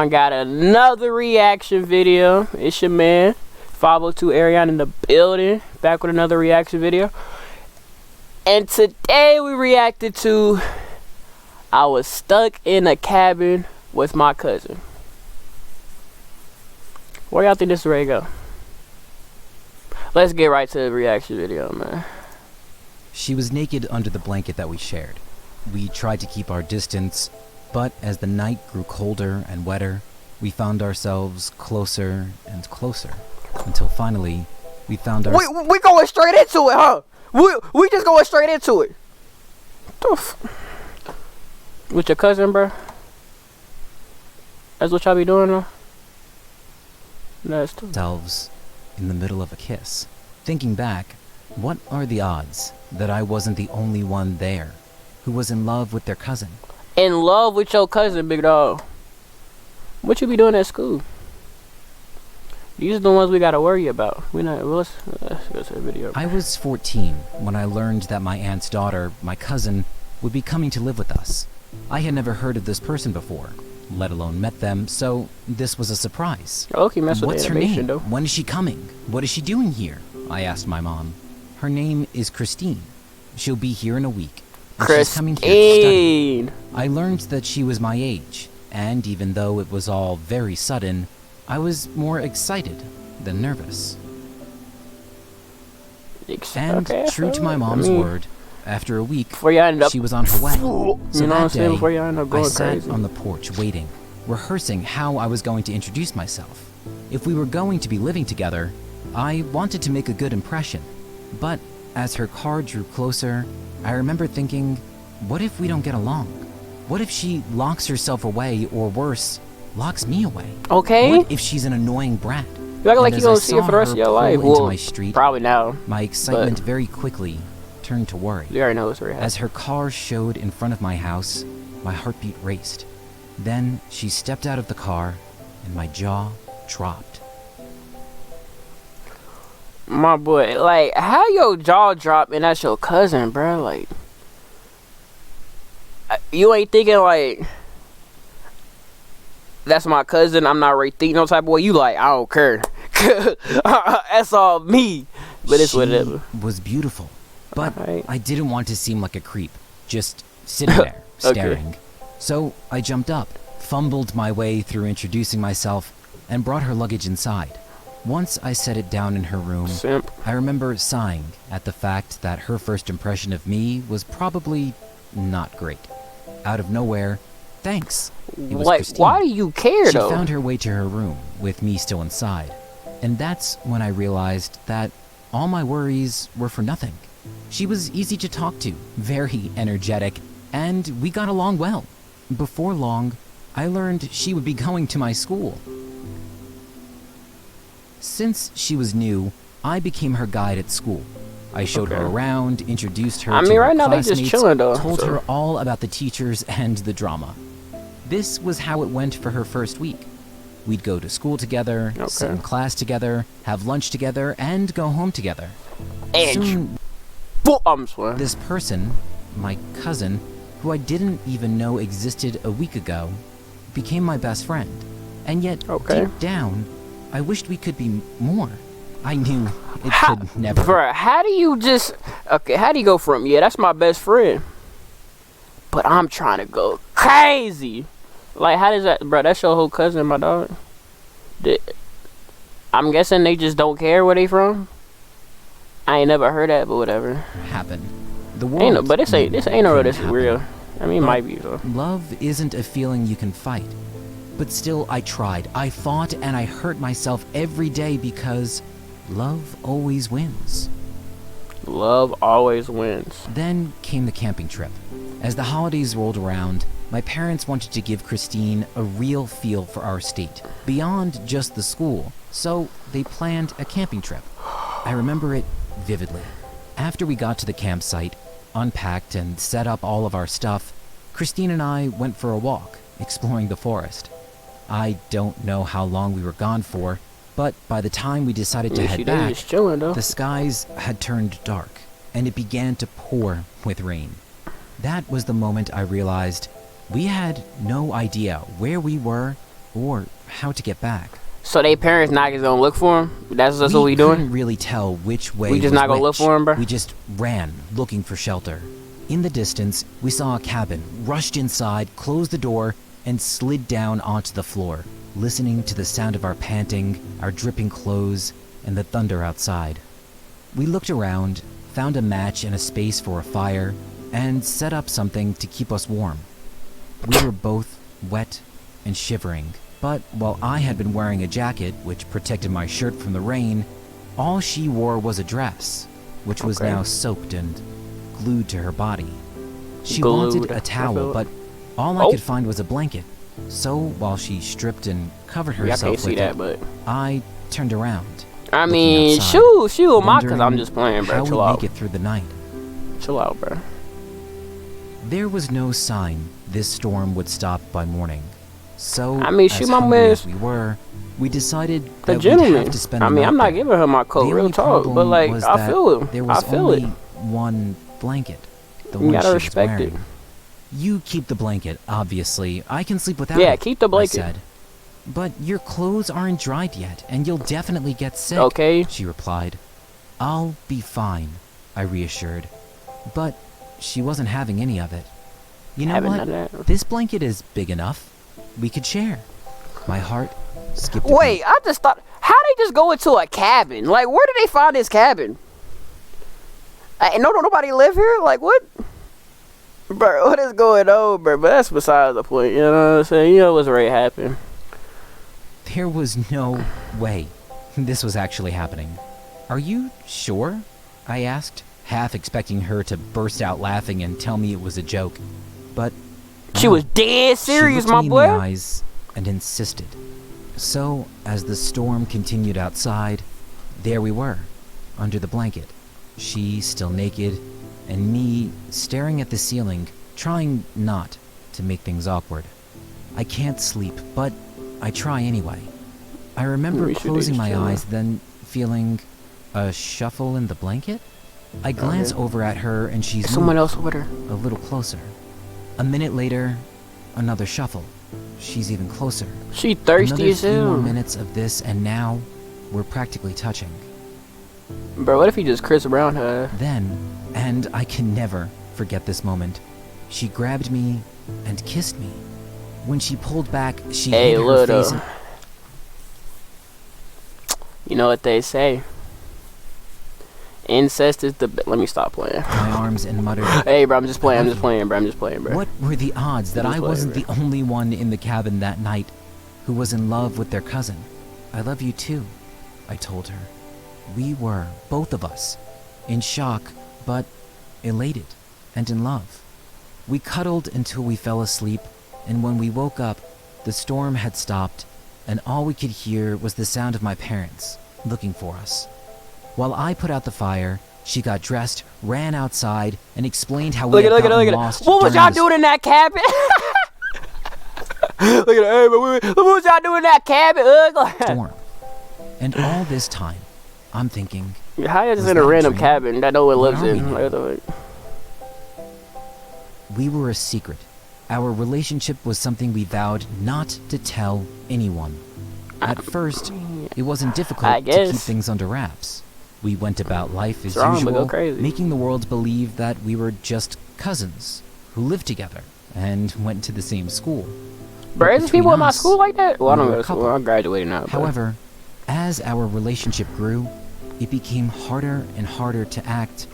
I got another reaction video. It's your man 502 Arion in the building, back with another reaction video. And today we reacted to I was stuck in a cabin with my cousin. Where y'all think this is ready to go? Let's get right to the reaction video, man. She was naked under the blanket that we shared. We tried to keep our distance, but as the night grew colder and wetter, we found ourselves closer and closer, until finally, we found our... We going straight into it, huh? We just going straight into it. With your cousin, bro? That's what y'all be doing, though? That's ourselves in the middle of a kiss. Thinking back, what are the odds that I wasn't the only one there who was in love with their cousin? In love with your cousin, big dog. What you be doing at school? These are the ones we gotta worry about. Let's go to the video. I was 14 when I learned that my aunt's daughter, my cousin, would be coming to live with us. I had never heard of this person before, let alone met them, so this was a surprise. Okay, mess with What's the her animation, name? though. When is she coming? What is she doing here? I asked my mom. Her name is Christine. She'll be here in a week. And she's coming here to study. I learned that she was my age, and even though it was all very sudden, I was more excited than nervous. And true to my mom's word, after a week, she was on her way. So that day, I sat on the porch waiting, rehearsing how I was going to introduce myself. If we were going to be living together, I wanted to make a good impression. But as her car drew closer, I remember thinking, what if we don't get along? What if she locks herself away, or worse, locks me away? Okay. What if she's an annoying brat? You act like you don't see her for the rest of your life. Well, my street, probably now. My excitement very quickly turned to worry. You already know what's already happening. As her car showed in front of my house, my heartbeat raced. Then she stepped out of the car, and my jaw dropped. My boy, like, how your jaw drop and that's your cousin, bro? Like, you ain't thinking like, that's my cousin, I'm not really thinking no type of way. You like, I don't care. That's all me. But it's whatever. She was beautiful, but I didn't want to seem like a creep, just sitting there, staring. Okay. So I jumped up, fumbled my way through introducing myself, and brought her luggage inside. Once I set it down in her room, I remember sighing at the fact that her first impression of me was probably not great. Out of nowhere, thanks. It was Christine. Why do you care, though? She found her way to her room, with me still inside. And that's when I realized that all my worries were for nothing. She was easy to talk to, very energetic, and we got along well. Before long, I learned she would be going to my school. Since she was new, I became her guide at school. I showed her around, introduced her to her classmates, they just chilling, though, told her all about the teachers and the drama. This was how it went for her first week. We'd go to school together, sit in class together, have lunch together, and go home together. Soon, this person, my cousin, who I didn't even know existed a week ago, became my best friend. And yet, deep down, I wished we could be more. I knew it could never. Bruh, how do you just... Okay, how do you go from, yeah, that's my best friend, but I'm trying to go crazy? Like, how does that... Bruh, that's your whole cousin, my dog. I'm guessing they just don't care where they from? I ain't never heard that, but whatever. Happen. The world but this ain't no real, this is real. I mean, it might be, though. Love isn't a feeling you can fight. But still, I tried. I fought and I hurt myself every day because love always wins. Love always wins. Then came the camping trip. As the holidays rolled around, my parents wanted to give Christine a real feel for our state, beyond just the school, so they planned a camping trip. I remember it vividly. After we got to the campsite, unpacked and set up all of our stuff, Christine and I went for a walk, exploring the forest. I don't know how long we were gone for, but by the time we decided to head back, the skies had turned dark, and it began to pour with rain. That was the moment I realized we had no idea where we were or how to get back. So they parents not just gonna look for him? That's what we We doing? couldn't really tell which way We just was not gonna look which. for him, bro? We just ran, looking for shelter. In the distance, we saw a cabin, rushed inside, closed the door, and slid down onto the floor, listening to the sound of our panting, our dripping clothes, and the thunder outside. We looked around, found a match and a space for a fire, and set up something to keep us warm. We were both wet and shivering, but while I had been wearing a jacket which protected my shirt from the rain, all she wore was a dress, which was Okay. now soaked and glued to her body. She Glued, wanted I a towel, feel it. but all I Oh. could find was a blanket. So while she stripped and covered I herself can't see with that, it, but I turned around, I looking mean, outside, shoot, my, cause I'm wondering just playing, bro. how Chill we'd out, make it through the night. chill out, bro. There was no sign this storm would stop by morning. So, I mean, as shoot, my hungry man's as we were, we decided The that we'd gentleman. have to spend I the mean, night I'm not there. giving her my coat, The real only talk, but problem like, was I that feel him. there I was feel only it. one blanket, the You one gotta she was respect it. wearing. You keep the blanket, obviously. I can sleep without Yeah, it, keep the blanket. I said. But your clothes aren't dried yet, and you'll definitely get sick, Okay. she replied. I'll be fine, I reassured. But she wasn't having any of it. You know Having what? none of that. This blanket is big enough. We could share. My heart skipped a Wait, beat. I just thought, how they just go into a cabin? Like, where did they find this cabin? Nobody live here? Like, what? Bro, what is going on, bro? But that's beside the point, you know what I'm saying? You know what's ready to happen. There was no way this was actually happening. Are you sure? I asked, half expecting her to burst out laughing and tell me it was a joke. But She no. was dead serious, she looked my me boy. in the eyes and insisted. So, as the storm continued outside, there we were, under the blanket. She still naked, and me staring at the ceiling, trying not to make things awkward. I can't sleep, but I try anyway. I remember We should closing just my chill. eyes, then feeling a shuffle in the blanket. I glance over at her, and she's Someone moved else with her. a little closer. A minute later, another shuffle. She's even closer. She thirsty Another as few more hell. minutes of this, and now we're practically touching. Bro, what if he just Chris Brown her? Then, and I can never forget this moment, she grabbed me and kissed me. When she pulled back, she Hey, hid her look, face. though. You know what they say. Incest is the. Let me stop playing. in my arms and muttered, Hey, bro, I'm just playing. I'm just playing, bro. I'm just playing, bro. "What were the odds that Just I play, wasn't bro. the only one in the cabin that night who was in love with their cousin? I love you too," I told her. We were, both of us, in shock, but elated and in love. We cuddled until we fell asleep, and when we woke up, the storm had stopped, and all we could hear was the sound of my parents looking for us. While I put out the fire, she got dressed, ran outside, and explained how we Look had at it, gotten look at lost it. What was during y'all the doing in that cabin? Look at it. Hey, but what was y'all doing in that cabin? Ugly. storm. And all this time, I'm thinking, How you just Was in a that a random dream? cabin that no one What lives are we in? now? Like, what the we were a secret. Our relationship was something we vowed not to tell anyone. At first, it wasn't I difficult to keep guess. things under wraps. We went about life as It's wrong, but go usual, crazy. making the world believe that we were just cousins who lived together and went to the same school. Bro, is between people in my us, school like that? Well, I we don't were go a to school. couple. I'm graduating now. but- However, as our relationship grew, it became harder and harder to act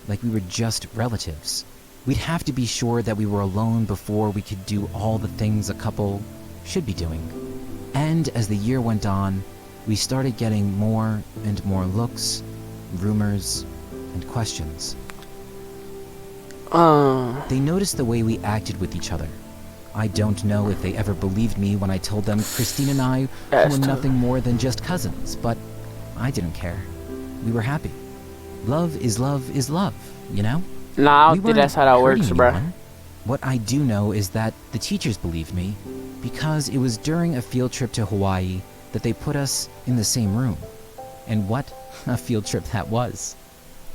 like we were just relatives. We'd have to be sure that we were alone before we could do all the things a couple should be doing. And as the year went on, we started getting more and more looks, rumors, and questions. They noticed the way we acted with each other. I don't know if they ever believed me when I told them Christine and I That's were tough. nothing more than just cousins, but I didn't care. We were happy. Love is love, you know? Nah, I We don't think weren't that's how that hurting works, bro. anyone. What I do know is that the teachers believed me because it was during a field trip to Hawaii that they put us in the same room. And what a field trip that was.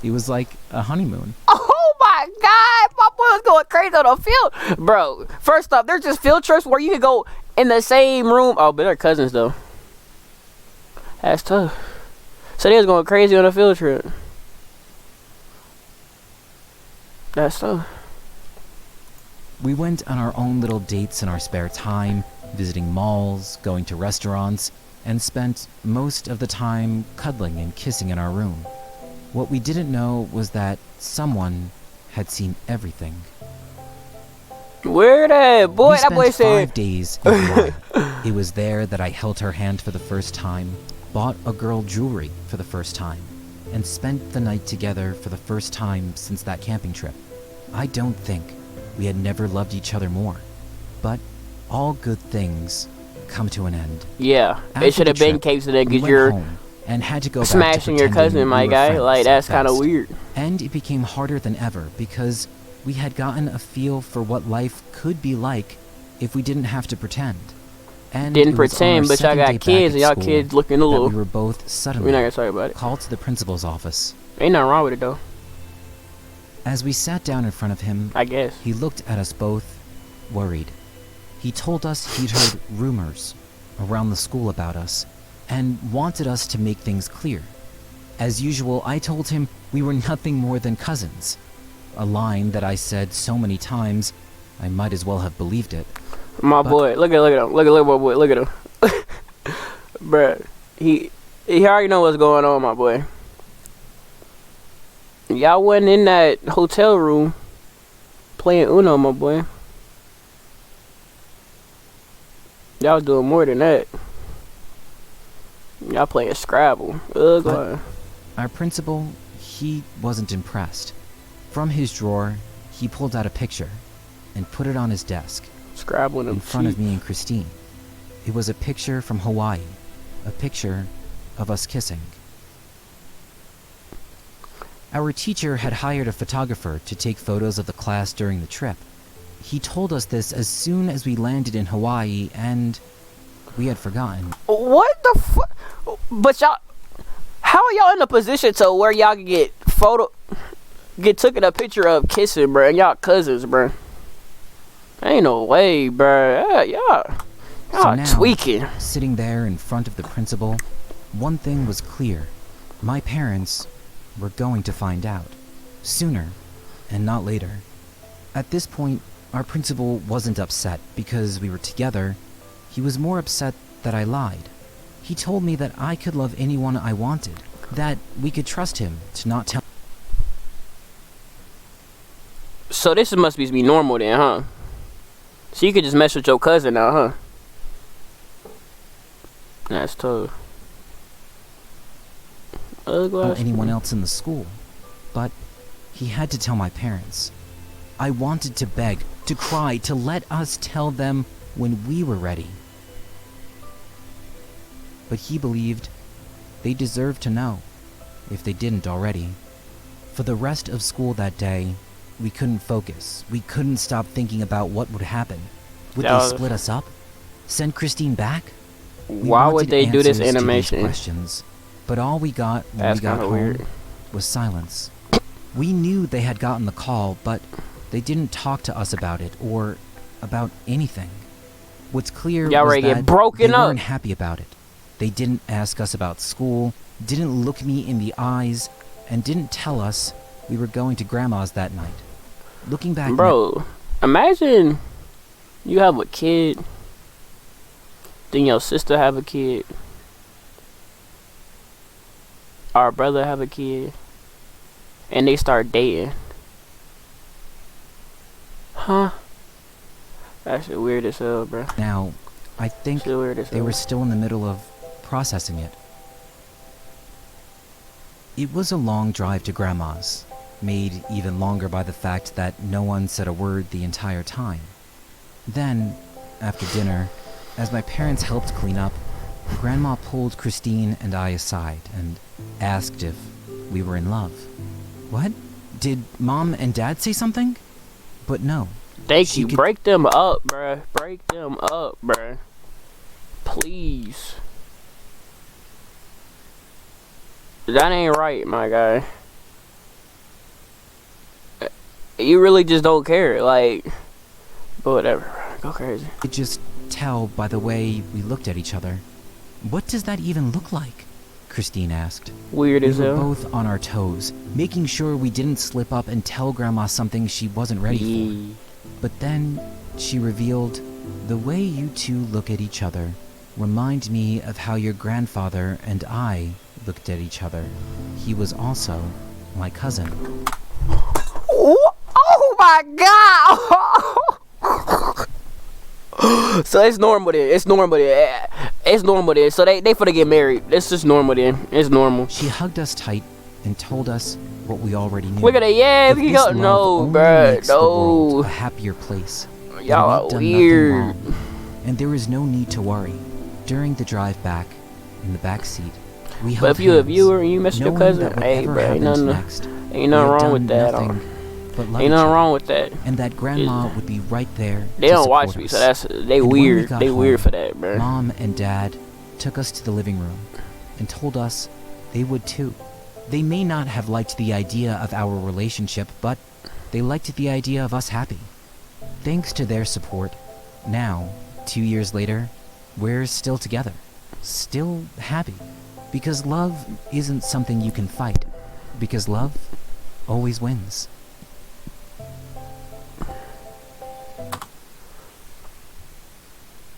It was like a honeymoon. Oh my god, my boy was going crazy on the field. Bro, first off, there's just field trips where you can go in the same room. Oh, but they're cousins though. That's tough. So they was going crazy on a field trip. That's tough. We went on our own little dates in our spare time, visiting malls, going to restaurants, and spent most of the time cuddling and kissing in our room. What we didn't know was that someone had seen everything. Where that boy? We That boy spent 5 said. days in Hawaii. It was there that I held her hand for the first time, bought a girl jewelry for the first time, and spent the night together for the first time since that camping trip. I don't think we had never loved each other more, but all good things come to an end. Yeah, After it should have the been trip, case of that we because went you're home and had to go back to smashing your pretending cousin, we my were guy. friends Like at that's kind of best. weird. And it became harder than ever because we had gotten a feel for what life could be like if we didn't have to pretend. And Didn't it was on our pretend, but y'all second day got back kids at and y'all school kids looking a that little. we were both We're not suddenly gonna talk about it. called to the principal's office. Ain't nothing wrong with it though. As we sat down in front of him, I guess. he looked at us both, worried. He told us he'd heard rumors around the school about us and wanted us to make things clear. As usual, I told him we were nothing more than cousins, a line that I said so many times I might as well have believed it. My But- boy, look at him. Look at my boy. Look at him. Bruh, he already know what's going on, my boy. Y'all wasn't in that hotel room playing Uno, my boy. Y'all doing more than that. Y'all playing Scrabble. Ugh, But- Our principal, he wasn't impressed. From his drawer, he pulled out a picture and put it on his desk Scrabble in in them front of cheeks. me and Christine. It was a picture from Hawaii, a picture of us kissing. Our teacher had hired a photographer to take photos of the class during the trip. He told us this as soon as we landed in Hawaii, and we had forgotten. What the fuck? But y'all, how are y'all in a position to where y'all can get taken a picture of kissing, bruh, and y'all cousins, bruh? Ain't no way, bruh. Y'all now, tweaking. sitting there in front of the principal, one thing was clear. My parents were going to find out. Sooner, and not later. At this point, our principal wasn't upset because we were together. He was more upset that I lied. He told me that I could love anyone I wanted, that we could trust him to not tell. So this must be normal then, huh? So you could just mess with your cousin now, huh? That's tough. Anyone else in the school. But he had to tell my parents. I wanted to beg, to cry, to let us tell them when we were ready. But he believed they deserved to know, if they didn't already. For the rest of school that day, we couldn't focus. We couldn't stop thinking about what would happen. Would That they was- split us up? Send Christine back? We Why would wanted they do this answers to these animation? questions, but all we got when That's we got kinda home weird. was silence. We knew they had gotten the call, but they didn't talk to us about it or about anything. What's clear Y'all was ready to get that broken they up. weren't happy about it. They didn't ask us about school, didn't look me in the eyes, and didn't tell us we were going to Grandma's that night. Looking back, Bro, imagine you have a kid, then your sister have a kid, our brother have a kid, and they start dating. Huh? That shit weird as hell, bro. now, I think Shit weird as they hell. were still in the middle of processing it. It was a long drive to Grandma's, made even longer by the fact that no one said a word the entire time. Then, after dinner, as my parents helped clean up, Grandma pulled Christine and I aside and asked if we were in love. What? Did Mom and Dad say something? But no. Thank she you. could- Break them up, bruh. Break them up, bruh. Please. That ain't right, my guy. You really just don't care. Like, but whatever. Go crazy. could just tell by the way we looked at each other. What does that even look like? Christine asked. Weird We as were hell. both on our toes, making sure we didn't slip up and tell Grandma something she wasn't ready for. Yee. But then she revealed, the way you two look at each other remind me of how your grandfather and I looked at each other. He was also my cousin. Oh my god! So it's normal then. It's normal then. It's normal then. So they finna get married. It's just normal then. It's normal. She hugged us tight and told us what we already knew. Look at that. Yeah, If we can this go. love No, only bruh. makes the world No. a happier place, then Y'all we've are done nothing weird. wrong. And there is no need to worry. During the drive back, in the back seat, we But held if you a hands, viewer and you mess with your knowing cousin, that hey, whatever bro, ain't happened nothing, next, ain't we nothing had wrong with done that. nothing but love Ain't each nothing other, wrong with that. and that Grandma would be right there. They to don't watch support me, us. so that's they And when we weird. got They weird home, for that, bro. Mom and Dad took us to the living room and told us they would too. They may not have liked the idea of our relationship, but they liked the idea of us happy. Thanks to their support, now, 2 years later, we're still together. Still happy. Because love isn't something you can fight. Because love always wins.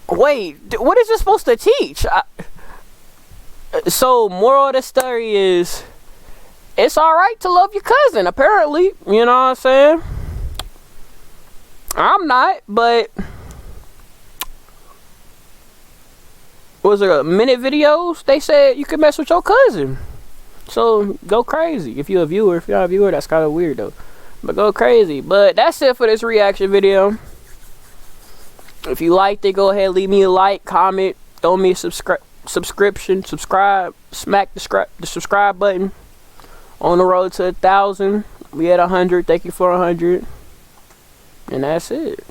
Wait, what is this supposed to teach? So, moral of the story is, it's alright to love your cousin, apparently. You know what I'm saying? I'm not, but... Was it a minute videos? They said you can mess with your cousin. So, go crazy. If you're a viewer, if you're not a viewer, that's kind of weird, though. But go crazy. But that's it for this reaction video. If you liked it, go ahead, leave me a like, comment, throw me a subscription, subscribe, smack the subscribe button. On the road to 1,000. We at 100. Thank you for 100. And that's it.